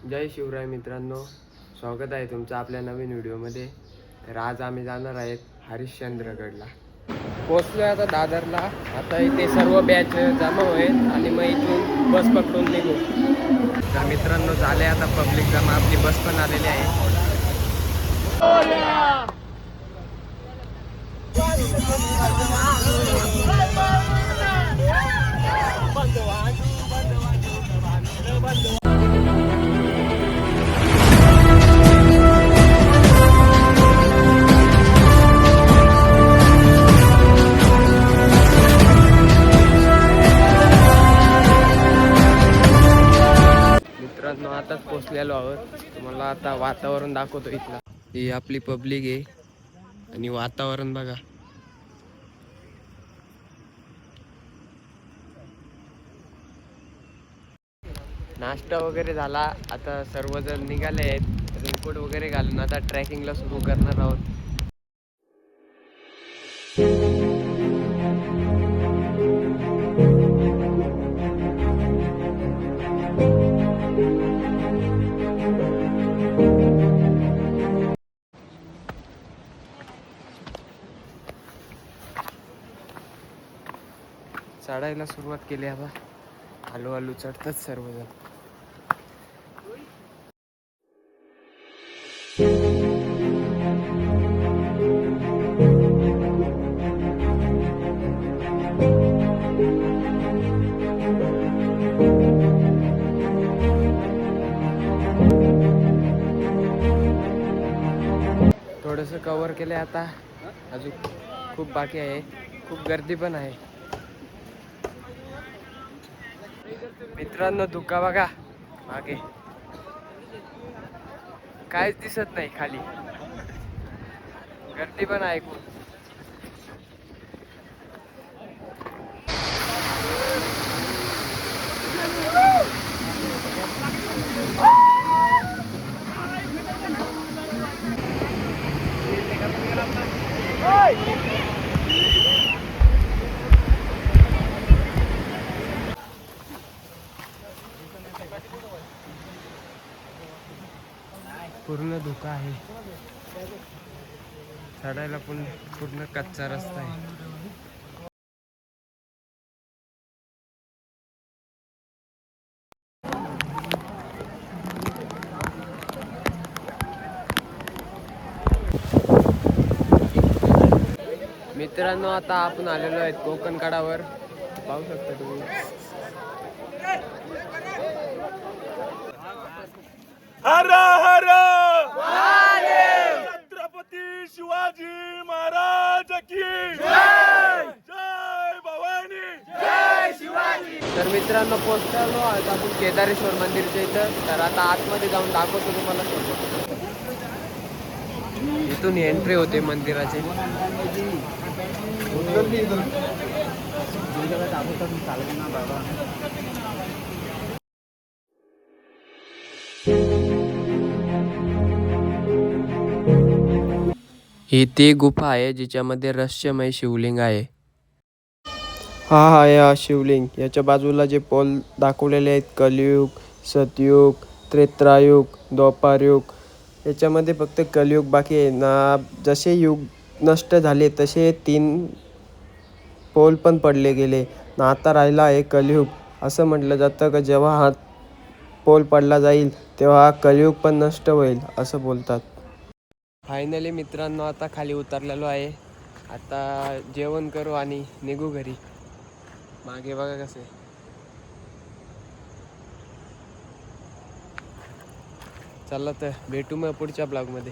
जय शिवराय मित्रांनो, स्वागत आहे तुमचं आपल्या नवीन व्हिडिओमध्ये. तर आज आम्ही जाणार आहेत हरिश्चंद्रगडला. पोचलो आता दादरला. आता इथे सर्व बॅच जमा होईल आणि मग इथून बस पकडून निघू. तर मित्रांनो, झाले आता पब्लिक जमा, आपली बस पण आलेली आहे. मित्रांनो, आताच पोचलेलो आहोत. तुम्हाला आता वातावरण दाखवतो इथला. ही आपली पब्लिक आहे आणि वातावरण बघा. नाश्ता वगैरे झाला. आता सर्वजण निघाले आहेत. रेनकोट वगैरे घालून आता ट्रॅकिंगला सुरू करणार आहोत. चढायला सुरुवात केली. आता हळूहळू चढतात सर्वजण. थोडंसं कव्हर केलं आता, अजून खूप बाकी आहे. खूप गर्दी पण आहे. मित्रांनो, धुका बघा मागे, काहीच दिसत नाही खाली. गर्दी पण आहे खूप. पूर्ण धुका आहे. चढायला पण पूर्ण कच्चा रस्ता आहे. मित्रांनो, आता आपण आलेलो आहेत कोकण कडावर. पाहू शकता तुम्ही. हर हर महादेव. छत्रपती शिवाजी महाराज की जय. जय भवानी, जय शिवाजी. तर मित्रांनो, पोहोचलो आज आपण केदारेश्वर मंदिरच्या इथं. तर आता आतमध्ये जाऊन दाखवतो तुम्हाला. इथून एंट्री होते मंदिराची. ही ती गुफा आहे जिच्यामध्ये रहस्यमय शिवलिंग आहे. हा या शिवलिंग. याच्या बाजूला जे पोल दाखवलेले आहेत, कलियुग, सतयुग, त्रेतायुग, द्वापारयुग. याच्यामध्ये फक्त कलियुग बाकी आहे ना. जसे युग नष्ट झाले तसे 3 पोल पण पडले गेले ना. आता राहिला आहे कलियुग. असं म्हटलं जातं का जेव्हा हा पोल पडला जाईल तेव्हा हा कलियुग पण नष्ट होईल असं बोलतात. फायनली मित्रांनो, आता खाली उतरलेलो आहे. आता जेवण करू आणि निघू घरी. मागे बघा कसे. चला तर भेटू मग पुढच्या ब्लॉगमध्ये.